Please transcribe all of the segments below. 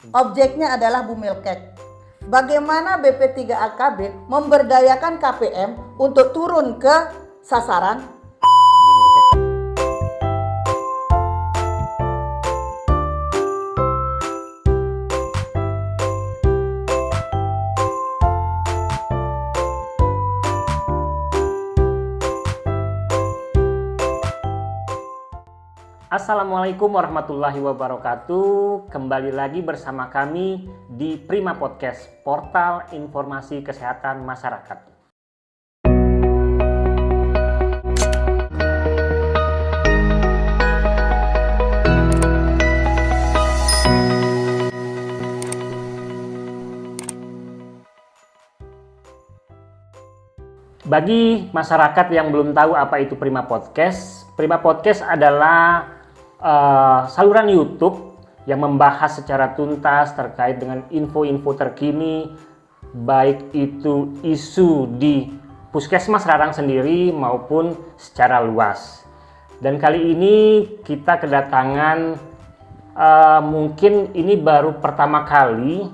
Objeknya adalah Bumilkek. Bagaimana BP3AKB memberdayakan KPM untuk turun ke sasaran? Assalamualaikum warahmatullahi wabarakatuh. Kembali lagi bersama kami di Prima Podcast, portal informasi kesehatan masyarakat. Bagi masyarakat yang belum tahu apa itu Prima Podcast adalah saluran YouTube yang membahas secara tuntas terkait dengan info-info terkini, baik itu isu di Puskesmas Rarang sendiri maupun secara luas. Dan kali ini kita kedatangan mungkin ini baru pertama kali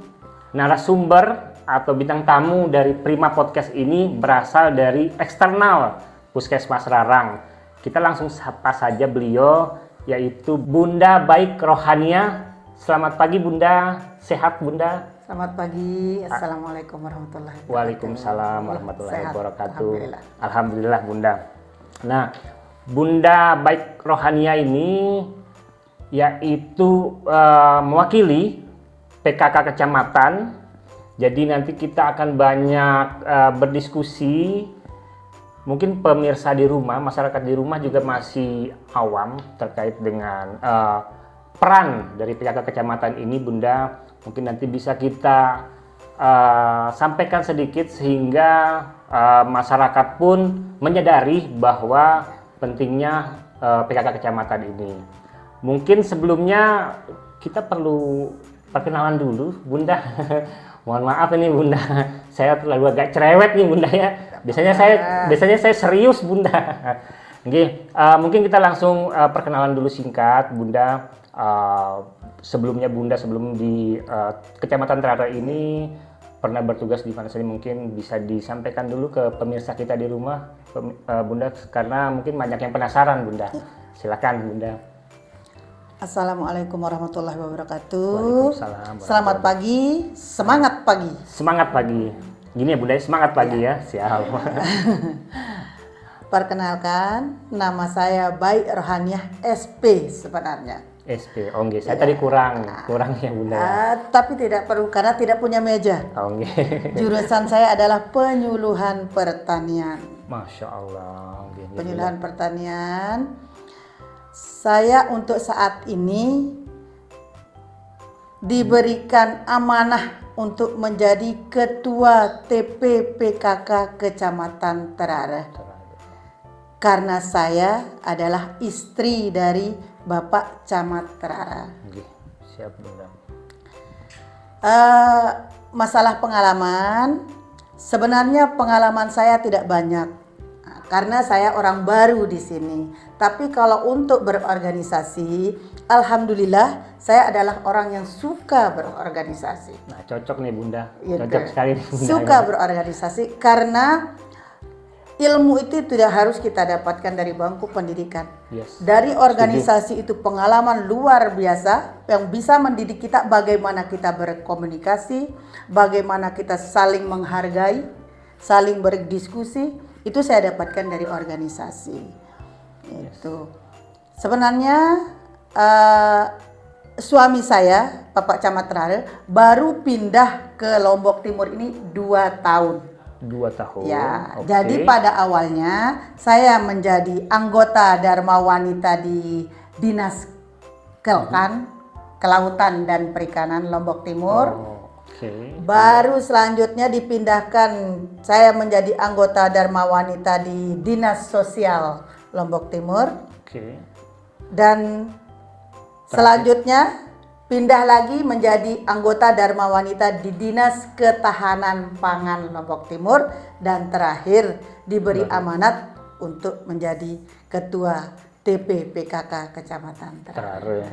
narasumber atau bintang tamu dari Prima Podcast ini berasal dari eksternal Puskesmas Rarang. Kita langsung sapa saja beliau, yaitu Bunda Baik Rohania. Selamat pagi Bunda, sehat Bunda? Selamat pagi, Assalamualaikum warahmatullahi wabarakatuh. Waalaikumsalam warahmatullahi Sehat, wabarakatuh. Alhamdulillah. Alhamdulillah Bunda. Nah, Bunda Baik Rohania ini yaitu mewakili PKK Kecamatan. Jadi nanti kita akan banyak berdiskusi. Mungkin pemirsa di rumah, masyarakat di rumah juga masih awam terkait dengan peran dari PKK Kecamatan ini, Bunda. Mungkin nanti bisa kita sampaikan sedikit sehingga masyarakat pun menyadari bahwa pentingnya PKK Kecamatan ini. Mungkin sebelumnya kita perlu perkenalan dulu, Bunda. Mohon maaf ini Bunda, saya terlalu agak cerewet nih Bunda ya. Biasanya saya serius Bunda. Oke, mungkin kita langsung perkenalan dulu singkat Bunda. Sebelumnya Bunda sebelum di Kecamatan Trara ini pernah bertugas di mana saja, mungkin bisa disampaikan dulu ke pemirsa kita di rumah Bunda, karena mungkin banyak yang penasaran Bunda. Silakan Bunda. Assalamualaikum warahmatullahi wabarakatuh. Waalaikumsalam. Selamat pagi, semangat pagi. Semangat pagi. Gini ya Bunda, semangat pagi ya. Siap. Perkenalkan, nama saya Baik Rohaniah SP sebenarnya. SP, oke. Saya tadi kurang ya Bunda. Tapi tidak perlu karena tidak punya meja. Oke. Jurusan saya adalah penyuluhan pertanian. Masya Allah. Penyuluhan pertanian. Saya untuk saat ini diberikan amanah untuk menjadi Ketua TPPKK Kecamatan Terare. Karena saya adalah istri dari Bapak Camat Terare. Oke, siap Bunda. Masalah pengalaman, sebenarnya pengalaman saya tidak banyak. Karena saya orang baru di sini. Tapi kalau untuk berorganisasi, alhamdulillah saya adalah orang yang suka berorganisasi. Nah, cocok nih Bunda. Ya, Cocok sekali nih Bunda. Suka berorganisasi karena ilmu itu tidak harus kita dapatkan dari bangku pendidikan. Yes. Dari organisasi itu pengalaman luar biasa yang bisa mendidik kita bagaimana kita berkomunikasi, bagaimana kita saling menghargai, saling berdiskusi. Itu saya dapatkan dari organisasi. Itu sebenarnya suami saya, Bapak Camat Terare, baru pindah ke Lombok Timur ini 2 tahun. 2 tahun. Ya, okay. Jadi pada awalnya saya menjadi anggota Dharma Wanita di Dinas Kelautan dan Perikanan Lombok Timur. Okay. Baru selanjutnya dipindahkan saya menjadi anggota Dharma Wanita di Dinas Sosial Lombok Timur. Okay. Dan selanjutnya pindah lagi menjadi anggota Dharma Wanita di Dinas Ketahanan Pangan Lombok Timur. Dan terakhir diberi amanat untuk menjadi Ketua TPPKK Kecamatan Terare.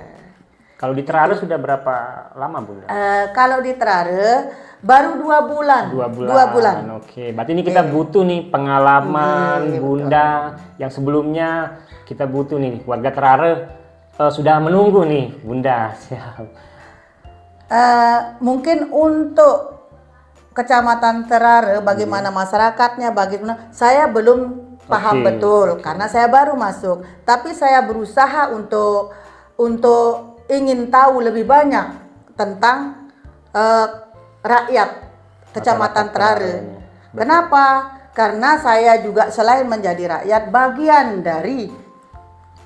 Kalau di Terare sudah berapa lama Bunda? Kalau di Terare baru 2 bulan. 2 bulan. Oke, berarti ini kita butuh nih pengalaman Bunda yang sebelumnya kita butuh nih. Warga Terare sudah menunggu nih Bunda. Siap. Mungkin untuk Kecamatan Terare bagaimana masyarakatnya, bagaimana saya belum paham betul karena saya baru masuk. Tapi saya berusaha untuk ingin tahu lebih banyak tentang rakyat Kecamatan Terare. Kenapa? Karena saya juga selain menjadi rakyat, bagian dari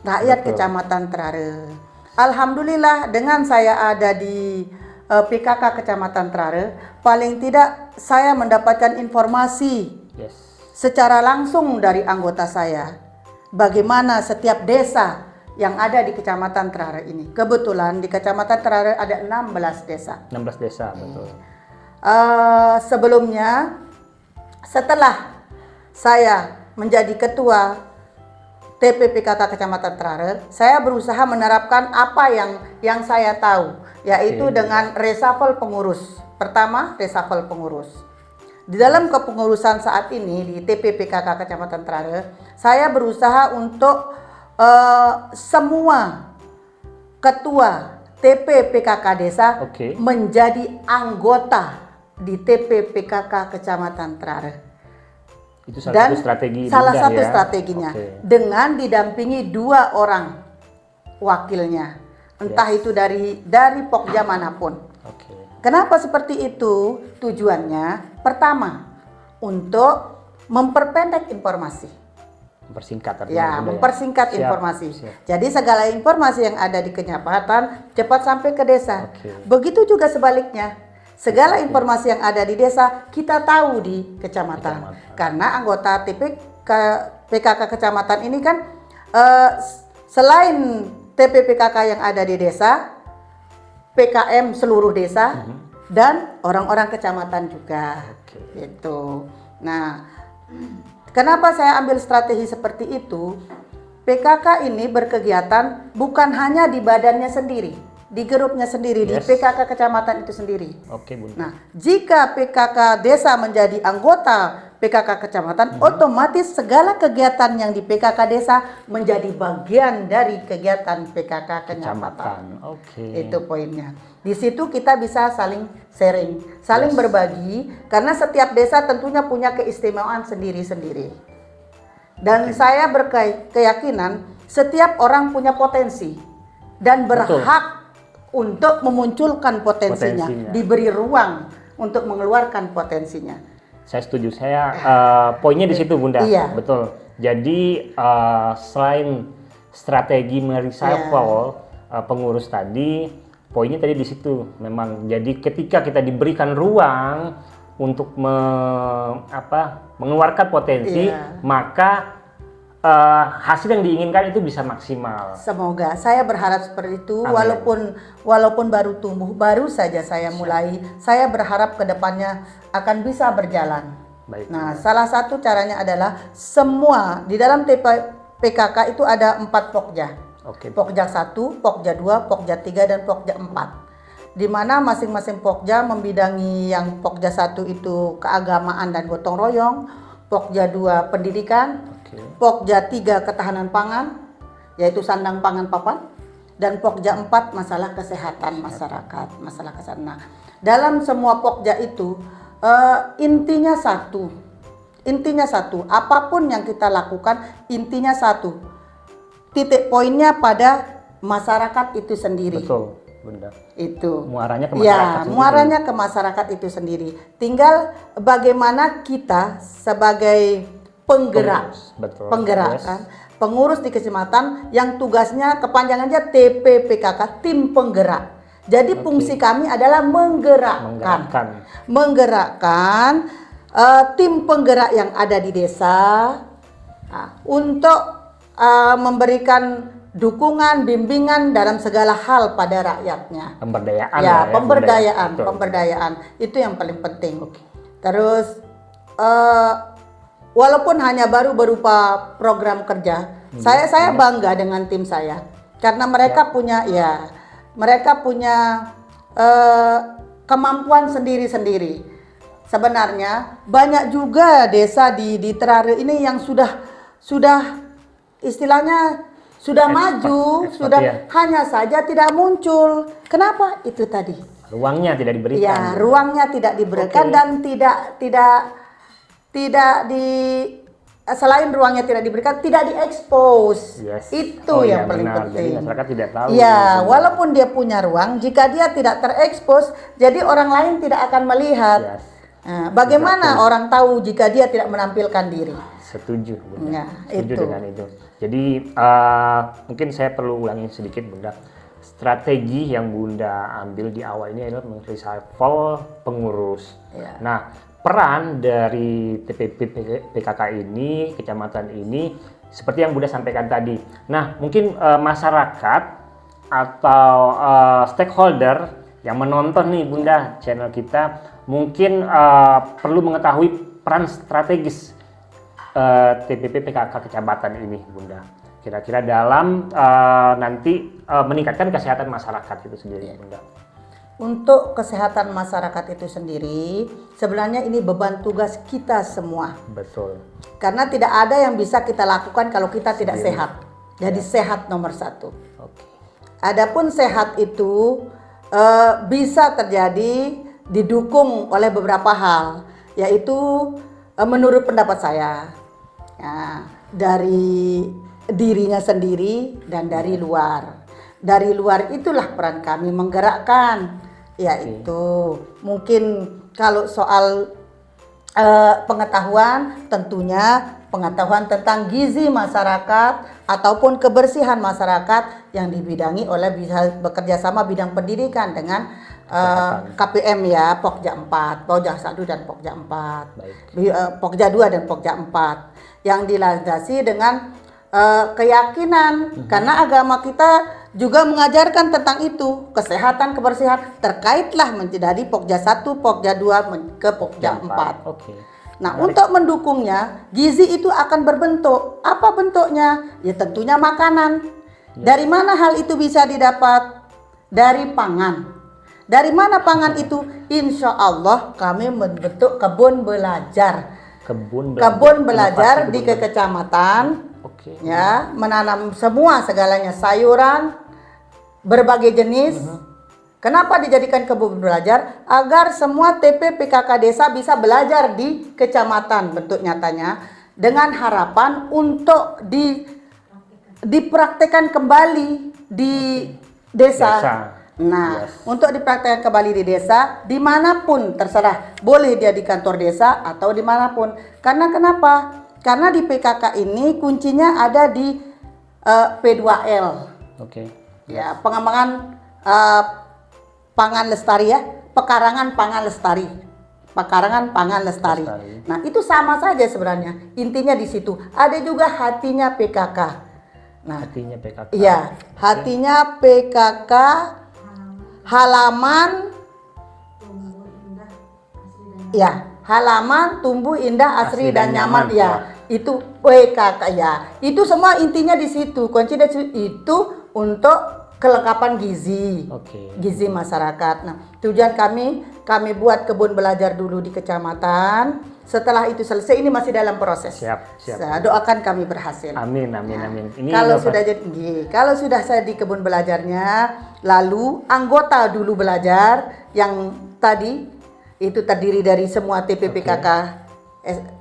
rakyat Kecamatan Terare. Alhamdulillah dengan saya ada di PKK Kecamatan Terare, paling tidak saya mendapatkan informasi secara langsung dari anggota saya. Bagaimana setiap desa yang ada di Kecamatan Terare ini. Kebetulan di Kecamatan Terare ada 16 desa. 16 desa, betul. Sebelumnya, setelah saya menjadi ketua TPPKK Kecamatan Terare, saya berusaha menerapkan apa yang saya tahu, yaitu dengan reshuffle pengurus. Pertama, reshuffle pengurus. Di dalam kepengurusan saat ini di TPPKK Kecamatan Terare, saya berusaha untuk semua ketua TPPKK desa menjadi anggota di TPPKK Kecamatan Terare. Itu salah satu strategi. Salah satu strateginya dengan didampingi 2 orang wakilnya, entah itu dari Pokja manapun. Kenapa seperti itu? Tujuannya pertama untuk memperpendek informasi. Mempersingkat mempersingkat informasi. Jadi segala informasi yang ada di kecamatan cepat sampai ke desa. Begitu juga sebaliknya. Segala informasi yang ada di desa kita tahu di kecamatan. Karena anggota PKK kecamatan ini kan selain TPPKK yang ada di desa, PKM seluruh desa dan orang-orang kecamatan juga. Gitu. Nah, kenapa saya ambil strategi seperti itu? PKK ini berkegiatan bukan hanya di badannya sendiri, di grupnya sendiri, di PKK kecamatan itu sendiri. Nah, jika PKK desa menjadi anggota PKK kecamatan, otomatis segala kegiatan yang di PKK desa menjadi bagian dari kegiatan PKK kecamatan. Itu poinnya. Di situ kita bisa saling sharing, saling berbagi, karena setiap desa tentunya punya keistimewaan sendiri-sendiri. Dan saya berkeyakinan setiap orang punya potensi dan berhak untuk memunculkan potensinya, diberi ruang untuk mengeluarkan potensinya. Saya setuju. Poinnya di situ Bunda. Betul. Jadi selain strategi mereshuffle pengurus tadi, poinnya tadi di situ memang. Jadi ketika kita diberikan ruang untuk mengeluarkan potensi, maka hasil yang diinginkan itu bisa maksimal. Semoga, saya berharap seperti itu. Walaupun baru tumbuh, baru saja saya mulai, saya berharap kedepannya akan bisa berjalan. Nah, salah satu caranya adalah semua di dalam PKK itu ada 4 Pokja. Pokja 1, Pokja 2, Pokja 3, dan Pokja 4. Di mana masing-masing Pokja membidangi, yang Pokja 1 itu keagamaan dan gotong royong, Pokja 2 pendidikan, Pokja 3 ketahanan pangan, yaitu sandang pangan papan, dan Pokja 4 masalah kesehatan masyarakat, masalah kesehatan. Nah, dalam semua Pokja itu intinya satu, apapun yang kita lakukan intinya satu, titik poinnya pada masyarakat itu sendiri. Betul, Bunda. Itu muaranya ke masyarakat sendiri. Muaranya ke masyarakat itu sendiri. Tinggal bagaimana kita sebagai penggerak, pengurus di kecamatan yang tugasnya kepanjangannya TPPKK, tim penggerak. Jadi fungsi kami adalah menggerakkan tim penggerak yang ada di desa untuk memberikan dukungan, bimbingan dalam segala hal pada rakyatnya. Pemberdayaan itu yang paling penting. Terus walaupun hanya baru berupa program kerja, saya bangga dengan tim saya karena mereka punya mereka punya kemampuan sendiri-sendiri. Sebenarnya banyak juga desa di Terare ini yang sudah istilahnya sudah maju, sudah ya. hanya saja tidak muncul. Kenapa? Itu tadi. Ruangnya tidak diberikan. Ya, ruangnya tidak diberikan dan selain ruangnya tidak diberikan, tidak diekspos. Yes. Itu yang paling benar. penting. Jadi masyarakat tidak tahu. Ya, walaupun dia punya ruang, jika dia tidak terekspos, jadi orang lain tidak akan melihat. Yes. Nah, bagaimana orang tahu jika dia tidak menampilkan diri? Setuju, Bunda. Ya, Setuju itu. dengan itu. Jadi mungkin saya perlu ulangi sedikit, Bunda. Strategi yang Bunda ambil di awal ini adalah mereshuffle pengurus. Ya. Nah, peran dari TPP PKK ini, kecamatan ini, seperti yang Bunda sampaikan tadi. Nah, mungkin masyarakat atau stakeholder yang menonton nih Bunda channel kita, mungkin perlu mengetahui peran strategis TPP PKK kecamatan ini, Bunda. Kira-kira dalam nanti meningkatkan kesehatan masyarakat itu sendiri, Bunda. Untuk kesehatan masyarakat itu sendiri, sebenarnya ini beban tugas kita semua. Betul. Karena tidak ada yang bisa kita lakukan kalau kita tidak sehat. Jadi sehat nomor satu. Oke. Adapun sehat itu bisa terjadi didukung oleh beberapa hal, yaitu menurut pendapat saya, ya, dari dirinya sendiri dan dari luar. Dari luar itulah peran kami menggerakkan, yaitu mungkin kalau soal pengetahuan, tentunya pengetahuan tentang gizi masyarakat ataupun kebersihan masyarakat yang dibidangi oleh bisa bekerja sama bidang pendidikan dengan KPM ya, Pokja 4, Pokja 1 dan Pokja 4, Pokja 2 dan Pokja 4 yang dilandasi dengan keyakinan, karena agama kita juga mengajarkan tentang itu, kesehatan, kebersihan, terkaitlah menjadi Pokja 1, Pokja 2 ke Pokja 4. Oke. Nah, untuk mendukungnya, gizi itu akan berbentuk. Apa bentuknya? Ya tentunya makanan. Dari mana hal itu bisa didapat? Dari pangan. Dari mana pangan itu? Insya Allah kami membentuk kebun belajar. Kebun belajar di kecamatan. Oke. Ya, menanam semua segalanya, sayuran berbagai jenis. Kenapa dijadikan kebun belajar? Agar semua TP PKK desa bisa belajar di kecamatan, bentuk nyatanya, dengan harapan untuk dipraktekkan kembali di desa. Nah, untuk dipraktekkan kembali di desa, dimanapun terserah, boleh dia di kantor desa atau dimanapun. Karena kenapa? Karena di PKK ini kuncinya ada di P2L. Oke. Ya, pengembangan pangan lestari ya, pekarangan pangan lestari. Pekarangan pangan lestari. Nah, itu sama saja sebenarnya. Intinya di situ. Ada juga hatinya PKK. Nah, hatinya PKK. Iya, hatinya PKK halaman halaman tumbuh indah asri dan nyaman ya. Itu PKK ya. Itu semua intinya di situ. Kunci itu untuk kelengkapan gizi. Gizi masyarakat. Nah, tujuan kami buat kebun belajar dulu di kecamatan. Setelah itu selesai, ini masih dalam proses. Siap. Doakan kami berhasil. Amin. Ini kalau sudah saya di kebun belajarnya, lalu anggota dulu belajar yang tadi itu terdiri dari semua TPPKK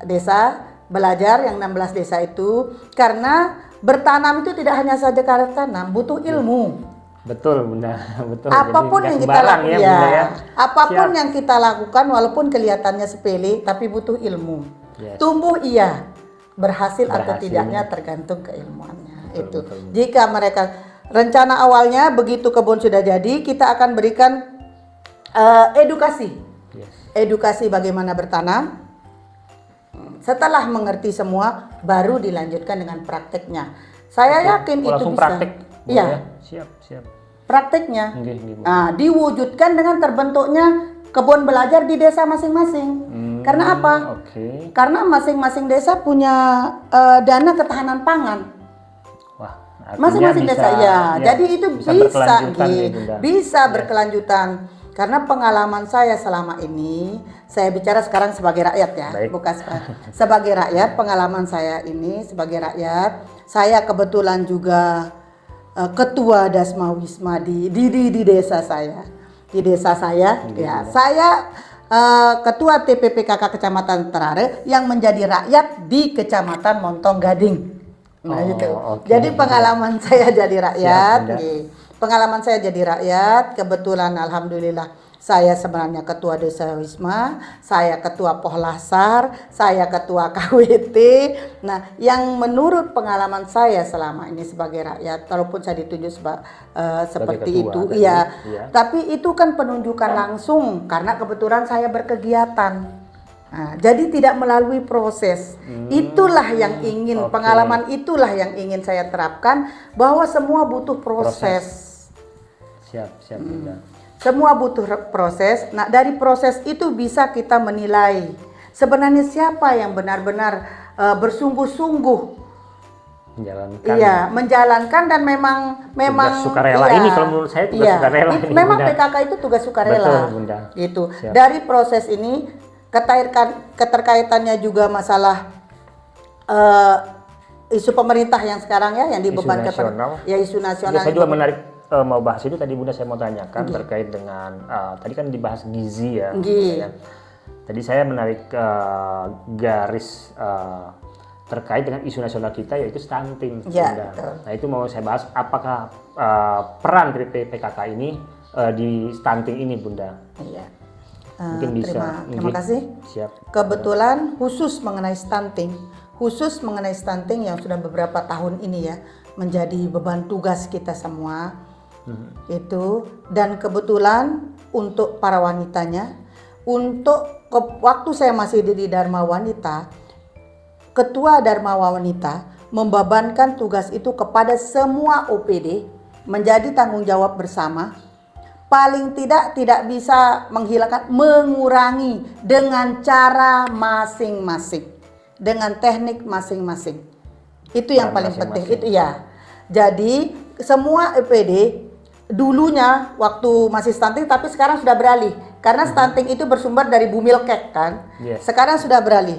desa belajar yang 16 desa itu, karena bertanam itu tidak hanya saja karena tanam, butuh ilmu. Betul, Bunda. Betul. Apapun jadi yang kita lakukan, apapun Siap. yang kita lakukan, walaupun kelihatannya sepele, tapi butuh ilmu. Tumbuh iya, berhasil atau tidaknya tergantung keilmuannya. Betul. Jika mereka rencana awalnya begitu kebun sudah jadi, kita akan berikan edukasi, edukasi bagaimana bertanam. Setelah mengerti semua, baru dilanjutkan dengan prakteknya. Saya yakin itu bisa. Praktek. Iya. Siap. Prakteknya. Nah, diwujudkan dengan terbentuknya kebun belajar di desa masing-masing. Karena apa? Karena masing-masing desa punya dana ketahanan pangan. Wah, Artinya Masing-masing desa ya. Jadi itu bisa bisa, berkelanjutan ya, Bunda. bisa berkelanjutan. Karena pengalaman saya selama ini, saya bicara sekarang sebagai rakyat ya, Baik. bukan sebagai rakyat. Pengalaman saya ini sebagai rakyat, saya kebetulan juga ketua Dasma Wisma di desa saya. Di desa saya, ya. Saya ketua TPPKK Kecamatan Terare yang menjadi rakyat di Kecamatan Montong Gading. Nah, Oh, gitu. oke. Jadi pengalaman saya jadi rakyat, Bunda. nggih. Pengalaman saya jadi rakyat, kebetulan alhamdulillah saya sebenarnya ketua Desa Wisma, saya ketua Pohlasar, saya ketua KWT. Nah, yang menurut pengalaman saya selama ini sebagai rakyat, walaupun saya ditunjuk seperti ketua itu, tadi, iya. iya. Tapi itu kan penunjukan langsung karena kebetulan saya berkegiatan. Nah, jadi tidak melalui proses. Itulah yang ingin, oke. pengalaman itulah yang ingin saya terapkan, bahwa semua butuh proses. Siap Bunda. Semua butuh proses. Nah, dari proses itu bisa kita menilai sebenarnya siapa yang benar-benar bersungguh-sungguh, Menjalankan. iya, menjalankan dan memang Tugas sukarela iya, ini kalau menurut saya tugas iya. sukarela ini, Memang Bunda. PKK itu tugas sukarela. Betul, Bunda. Gitu. Siap. Dari proses ini keterkaitannya juga masalah isu pemerintah yang sekarang ya, yang dibebankan nasional. ya, isu nasional. Saya juga menarik mau bahas itu tadi Bunda, saya mau tanyakan terkait dengan tadi kan dibahas gizi ya. Nggih. Ya. Tadi saya menarik garis terkait dengan isu nasional kita yaitu stunting. Ya, Bunda. betul. Nah itu mau saya bahas apakah peran dari PKK ini di stunting ini Bunda. Iya. Mungkin bisa. Terima kasih. Siap. Kebetulan khusus mengenai stunting yang sudah beberapa tahun ini ya menjadi beban tugas kita semua. Itu, dan kebetulan untuk para wanitanya, waktu saya masih di Dharma Wanita, ketua Dharma Wanita membebankan tugas itu kepada semua OPD menjadi tanggung jawab bersama. Paling tidak bisa mengurangi dengan cara masing-masing, dengan teknik masing-masing. Itu yang paling penting, itu ya. Jadi semua OPD dulunya waktu masih stunting, tapi sekarang sudah beralih karena stunting itu bersumber dari bumilkek kan. Yes. Sekarang sudah beralih.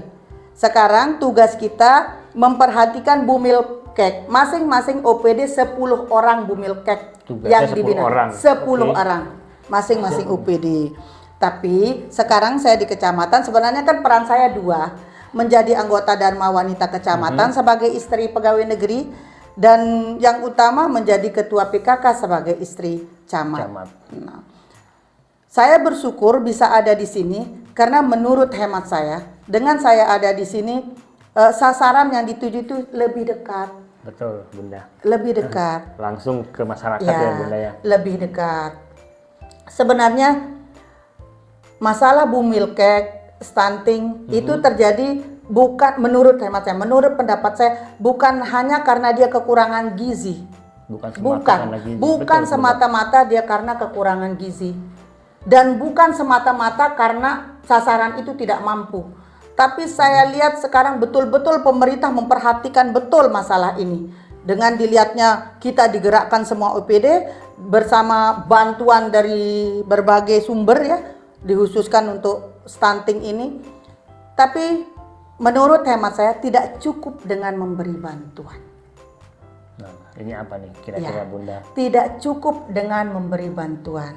Sekarang tugas kita memperhatikan bumilkek. Masing-masing OPD 10 orang bumilkek yang 10 dibina. orang. 10 Oke. orang masing-masing OPD. Tapi sekarang saya di kecamatan, sebenarnya kan peran saya 2, menjadi anggota Dharma Wanita Kecamatan sebagai istri pegawai negeri, dan yang utama menjadi ketua PKK sebagai istri camat. Nah, saya bersyukur bisa ada di sini karena menurut hemat saya, dengan saya ada di sini, sasaran yang dituju itu lebih dekat. Betul Bunda. Lebih dekat. Langsung ke masyarakat ya Bunda ya. Lebih dekat. Sebenarnya masalah bumilkek, stunting itu terjadi bukan, menurut hemat saya, menurut pendapat saya, bukan hanya karena dia kekurangan gizi. Bukan semata-mata dia karena kekurangan gizi. Dan bukan semata-mata karena sasaran itu tidak mampu. Tapi saya lihat sekarang betul-betul pemerintah memperhatikan betul masalah ini. Dengan dilihatnya kita digerakkan semua OPD bersama bantuan dari berbagai sumber ya, dikhususkan untuk stunting ini. Tapi menurut hemat saya tidak cukup dengan memberi bantuan. Nah, ini apa nih kira-kira Bunda? Tidak cukup dengan memberi bantuan.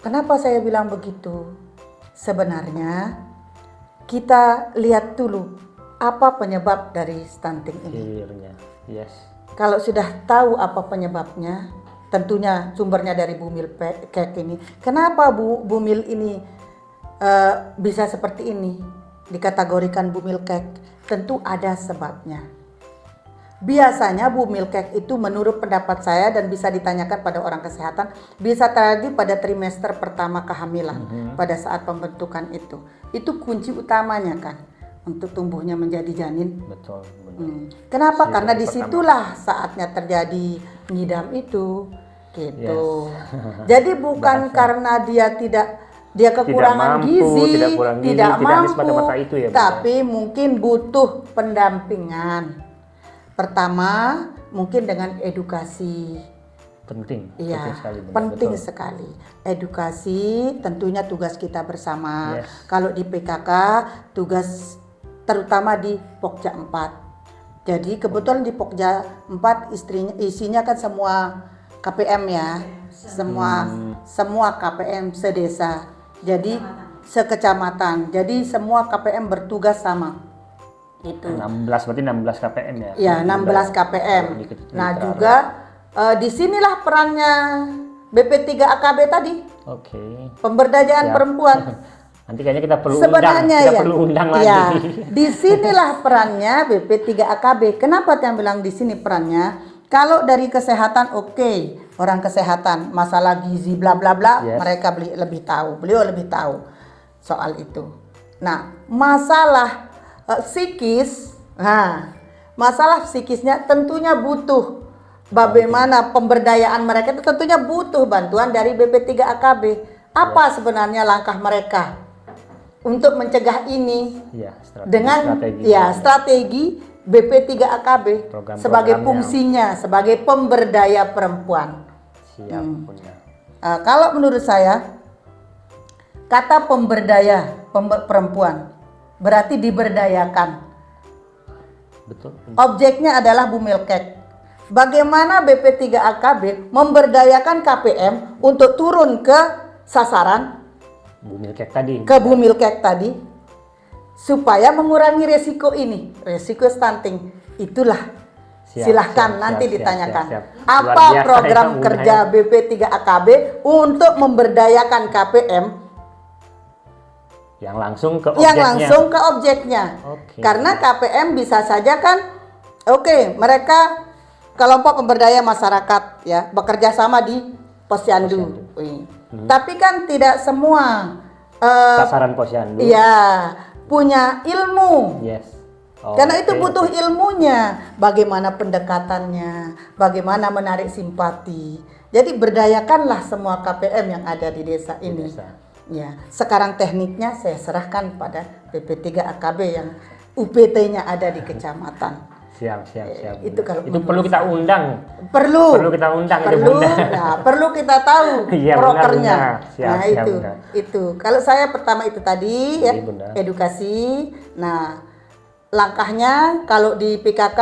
Kenapa saya bilang begitu? Sebenarnya kita lihat dulu apa penyebab dari stunting ini. Hilirnya. Yes. Kalau sudah tahu apa penyebabnya, tentunya sumbernya dari bumilkek ini. Kenapa bumil ini bisa seperti ini? Dikategorikan bumilkek, tentu ada sebabnya. Biasanya bumilkek itu menurut pendapat saya dan bisa ditanyakan pada orang kesehatan, bisa terjadi pada trimester pertama kehamilan pada saat pembentukan itu. Itu kunci utamanya kan untuk tumbuhnya menjadi janin. Betul. Kenapa? Karena disitulah saatnya terjadi ngidam itu, gitu. Yes. Jadi bukan karena dia kekurangan mampu, gizi, tidak kurang gizi, tidak tidak mampu, semata-mata itu ya, Bunda. tapi mungkin butuh pendampingan Pertama, mungkin dengan edukasi. Penting Iya, sekali, Bunda. penting Betul. sekali. Edukasi tentunya tugas kita bersama. Yes. Kalau di PKK, tugas terutama di Pokja 4. Jadi kebetulan di Pokja 4 isinya kan semua KPM ya. Semua KPM sedesa. Jadi sekecamatan. Jadi semua KPM bertugas sama. Itu. 16 berarti 16 KPM ya. Ya, 16 KPM. Nah, juga disinilah perannya BP3AKB tadi, Oke. pemberdayaan Siap. perempuan. Nanti kayaknya kita perlu Sebenarnya undang, kita ya, perlu undang ya, lagi. disinilah perannya BP3AKB. Kenapa saya bilang di sini perannya? Kalau dari kesehatan, oke, orang kesehatan, masalah gizi, bla bla bla, Yes. mereka beliau lebih tahu soal itu. Nah, masalah psikis, masalah psikisnya tentunya butuh. Bagaimana pemberdayaan mereka itu tentunya butuh bantuan dari BP3AKB. Apa sebenarnya langkah mereka untuk mencegah ini Iya, dengan strategi BP3AKB sebagai fungsinya sebagai pemberdaya perempuan. Siap, Bunda. Kalau menurut saya kata pemberdaya perempuan berarti diberdayakan. Betul. Objeknya adalah Bumilkek. Bagaimana BP3AKB memberdayakan KPM untuk turun ke sasaran Bumilkek tadi. ke Bumilkek tadi supaya mengurangi resiko ini, resiko stunting. Itulah silahkan nanti ditanyakan. siap. Apa Luar biasa program ya, kerja BP3AKB untuk memberdayakan KPM yang langsung ke objeknya. Oke. Karena KPM bisa saja kan, mereka kelompok pemberdaya masyarakat ya bekerja sama di Posyandu. Tapi kan tidak semua sasaran Posyandu. iya punya ilmu. Yes. Karena itu butuh ilmunya, bagaimana pendekatannya, bagaimana menarik simpati. Jadi berdayakanlah semua KPM yang ada di desa ini. Ya, sekarang tekniknya saya serahkan pada BP3AKB yang UPT-nya ada di kecamatan. Siap. Itu kalau itu perlu kita undang. Perlu kita undang itu, perlu, Bunda. nah, perlu kita tahu Iya, prokernya. benar. Siap, Nah, siap, Bunda. itu. Kalau saya pertama itu tadi ya, Iya, Bunda. edukasi. Nah, langkahnya kalau di PKK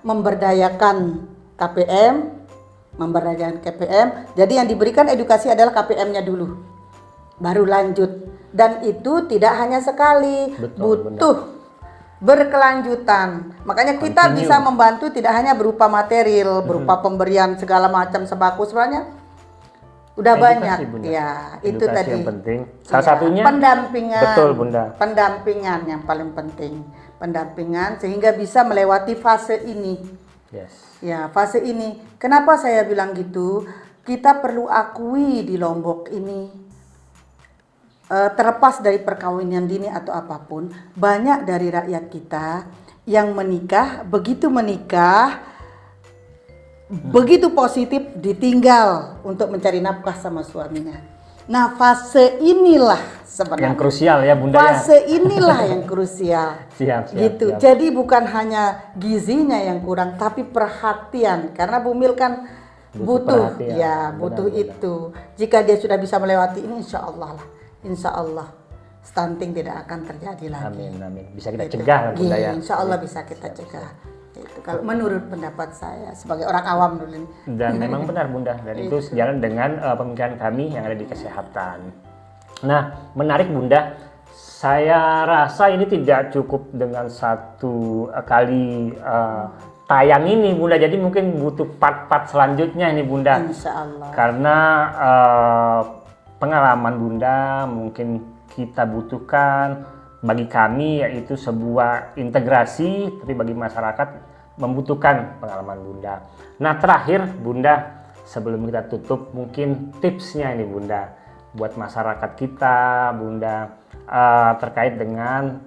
memberdayakan KPM, Jadi yang diberikan edukasi adalah KPM-nya dulu. Baru lanjut. Dan itu tidak hanya sekali, butuh berkelanjutan. Makanya kita bisa membantu tidak hanya berupa material, berupa pemberian segala macam sembako, sebenarnya udah Edukasi, banyak. Bunda. Ya, Edukasi itu tadi. yang penting. Salah satunya pendampingan. Betul, Bunda. Pendampingan yang paling penting. Pendampingan sehingga bisa melewati fase ini. Yes. Ya, fase ini. Kenapa saya bilang gitu? Kita perlu akui di Lombok ini, terlepas dari perkawinan dini atau apapun, banyak dari rakyat kita yang menikah, begitu positif ditinggal untuk mencari nafkah sama suaminya. Nah, fase inilah sebenarnya yang krusial ya, Bunda. Fase inilah yang krusial. Siap. Gitu. Jadi bukan hanya gizinya yang kurang, tapi perhatian. Karena Bumil kan butuh itu. Jika dia sudah bisa melewati ini, insya Allah stunting tidak akan terjadi lagi. Amin. Bisa kita cegah lah, Bunda ya. Insya Allah bisa kita cegah. Itu kalau menurut pendapat saya sebagai orang awam dulu ini. Dan memang benar, Bunda, dan itu sejalan dengan pemikiran kami yang ada di kesehatan. Nah, menarik, Bunda. Saya rasa ini tidak cukup dengan satu kali tayang ini, Bunda. Jadi mungkin butuh part-part selanjutnya ini, Bunda. Insya Allah. Karena pengalaman Bunda mungkin kita butuhkan. Bagi kami yaitu sebuah integrasi, tapi bagi masyarakat membutuhkan pengalaman Bunda. Nah, terakhir Bunda, sebelum kita tutup, mungkin tipsnya ini Bunda buat masyarakat kita, Bunda, terkait dengan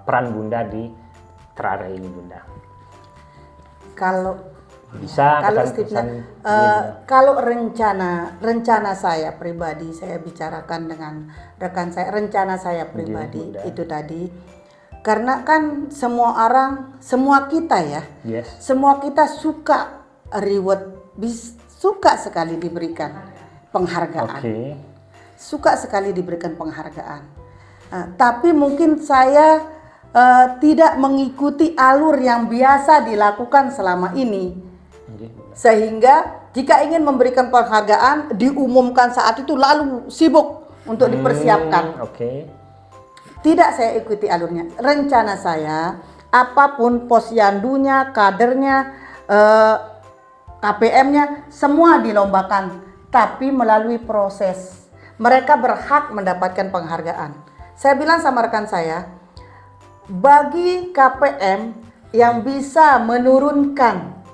peran Bunda di Terare ini, Bunda. Kalau bisa kalau rencana saya pribadi, saya bicarakan dengan rekan saya, rencana saya pribadi itu tadi, Karena kan semua kita ya, Yes. semua kita suka reward, suka sekali diberikan penghargaan. Oke. Suka sekali diberikan penghargaan. Tapi mungkin saya tidak mengikuti alur yang biasa dilakukan selama ini. Oke, Bunda. Sehingga jika ingin memberikan penghargaan diumumkan saat itu lalu sibuk untuk dipersiapkan. Oke. Tidak saya ikuti alurnya. Rencana saya apapun posyandunya, kadernya, KPM-nya semua dilombakan, tapi melalui proses. Mereka berhak mendapatkan penghargaan. Saya bilang sama rekan saya, bagi KPM yang bisa menurunkan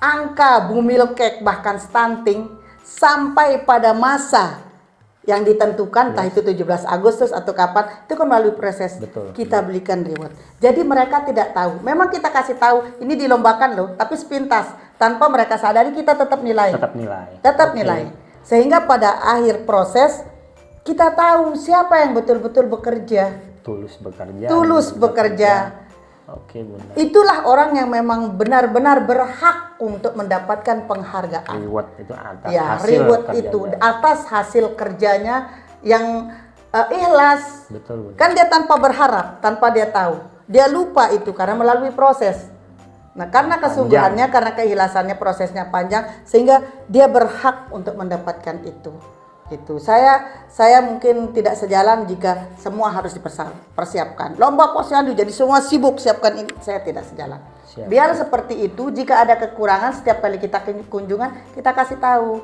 angka bumil cake bahkan stunting sampai pada masa yang ditentukan, entah itu 17 Agustus atau kapan, itu kan melalui proses. Betul. Kita belikan reward. Jadi mereka tidak tahu. Memang kita kasih tahu ini dilombakan loh, tapi sepintas tanpa mereka sadari kita tetap nilai. Tetap Oke. nilai. Sehingga pada akhir proses kita tahu siapa yang betul-betul bekerja. Tulus bekerja. Tulus bekerja. Oke, Bunda. Itulah orang yang memang benar-benar berhak untuk mendapatkan penghargaan. Reward itu atas Ya, hasil reward kerjanya. itu atas hasil kerjanya yang ikhlas. Betul, Bunda. Kan dia tanpa berharap, tanpa dia tahu. Dia lupa itu karena melalui proses. Nah, karena kesungguhannya, karena keikhlasannya, prosesnya panjang, sehingga dia berhak untuk mendapatkan itu. Itu saya mungkin tidak sejalan jika semua harus dipersiapkan. Lomba posyandu jadi semua sibuk siapkan ini, saya tidak sejalan. Siap. Biar seperti itu, jika ada kekurangan setiap kali kita kunjungan, kita kasih tahu.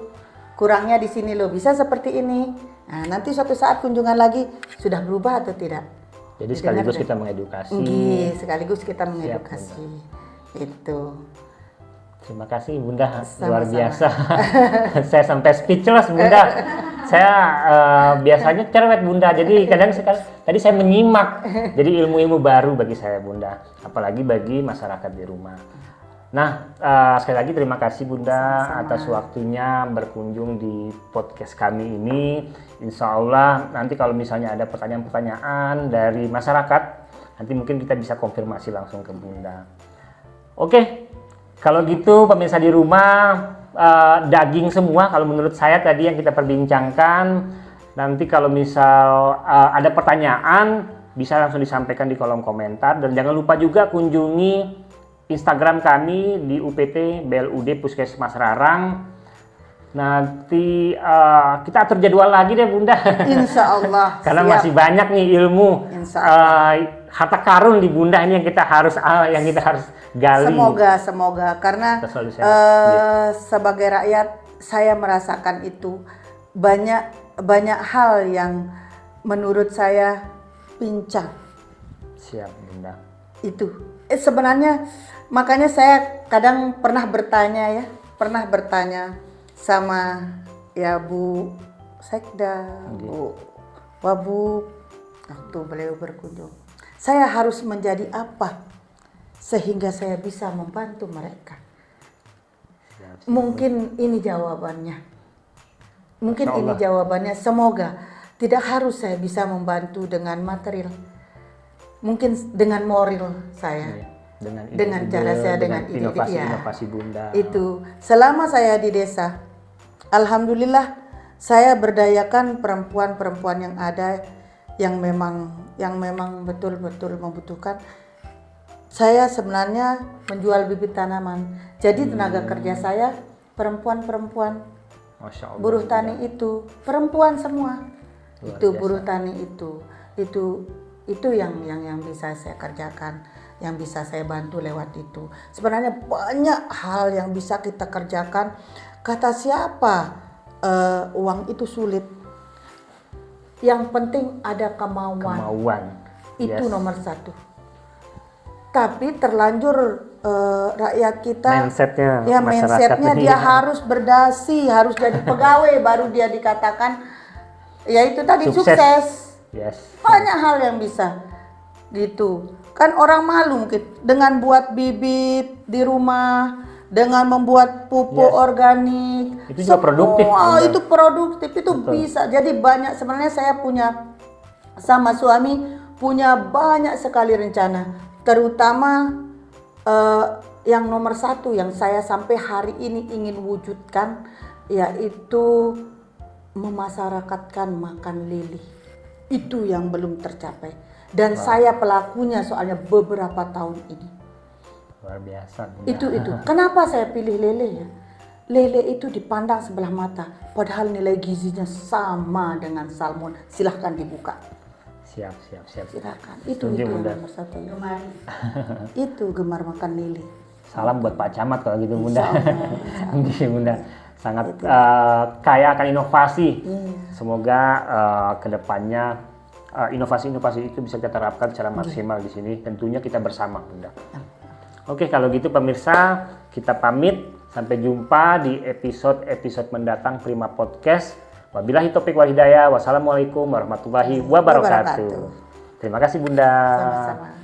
Kurangnya di sini loh, bisa seperti ini. Nah, nanti suatu saat kunjungan lagi sudah berubah atau tidak. Jadi sekaligus kita mengedukasi. Sekaligus kita mengedukasi. Itu. Terima kasih Bunda, Sama-sama. luar biasa. Saya sampai speechless Bunda. Saya biasanya cerewet Bunda, jadi kadang tadi saya menyimak. Jadi ilmu-ilmu baru bagi saya Bunda, apalagi bagi masyarakat di rumah. Nah, sekali lagi terima kasih Bunda. Sama-sama. Atas waktunya berkunjung di podcast kami ini. Insya Allah nanti kalau misalnya ada pertanyaan-pertanyaan dari masyarakat, nanti mungkin kita bisa konfirmasi langsung ke Bunda. Oke. Kalau gitu pemirsa di rumah, daging semua kalau menurut saya tadi yang kita perbincangkan. Nanti kalau misal ada pertanyaan bisa langsung disampaikan di kolom komentar. Dan jangan lupa juga kunjungi Instagram kami di UPT BLUD Puskesmas Rarang. Nanti kita atur jadwal lagi deh Bunda. Insya Allah. Karena siap. masih banyak nih ilmu. Insya Allah. Harta karun di Bunda ini yang kita harus gali. Semoga karena Kita selalu sehat. sebagai rakyat saya merasakan itu banyak hal yang menurut saya pincang. Siap Bunda. Itu sebenarnya makanya saya kadang pernah bertanya sama ya Bu Sekda, Bu Wabub waktu beliau berkunjung. Saya harus menjadi apa sehingga saya bisa membantu mereka? Siap. Mungkin ini jawabannya. Mungkin Masya ini Allah. jawabannya. Semoga tidak harus saya bisa membantu dengan material. Mungkin dengan moral saya. Iya. Dengan cara saya, dengan ide, inovasi Bunda. Itu selama saya di desa, alhamdulillah saya berdayakan perempuan-perempuan yang ada yang memang betul-betul membutuhkan. Saya sebenarnya menjual bibit tanaman. Jadi tenaga kerja saya perempuan-perempuan, Masya Allah. buruh tani itu perempuan semua. Luar Itu biasa. buruh tani itu yang bisa saya kerjakan, yang bisa saya bantu lewat itu. Sebenarnya banyak hal yang bisa kita kerjakan. Kata siapa uang itu sulit? Yang penting ada kemauan. Itu Yes. nomor satu. Tapi terlanjur rakyat kita Mindsetnya ya masyarakat mindsetnya ini dia ya. harus berdasi, harus jadi pegawai baru dia dikatakan ya itu tadi sukses. Yes. Banyak hal yang bisa gitu. Kan orang malu mungkin dengan buat bibit di rumah, dengan membuat pupuk Yes. organik. Itu juga produktif, Bunda. Itu produktif, itu Betul. bisa. Jadi banyak sebenarnya saya punya sama suami punya banyak sekali rencana, terutama yang nomor satu yang saya sampai hari ini ingin wujudkan, yaitu memasyarakatkan makan lele. Itu yang belum tercapai. Dan saya pelakunya soalnya beberapa tahun ini. Luar biasa. Bunda. Itu. Kenapa saya pilih lele ya? Lele itu dipandang sebelah mata, padahal nilai gizinya sama dengan salmon. Silahkan dibuka. Siap. Silakan. Itu Setuju, Bunda. nomor satu. Itu gemar makan lele. Salam buat Pak Camat kalau gitu Bunda. Insyaallah. Iya Bunda. Sangat kaya akan inovasi. Iya. Semoga kedepannya inovasi-inovasi itu bisa kita terapkan secara maksimal di sini. Tentunya kita bersama Bunda. Oke, kalau gitu pemirsa, kita pamit. Sampai jumpa di episode mendatang Prima Podcast. Wabillahi taufiq wal hidayah. Wassalamualaikum warahmatullahi wabarakatuh. Terima kasih Bunda. Sama-sama.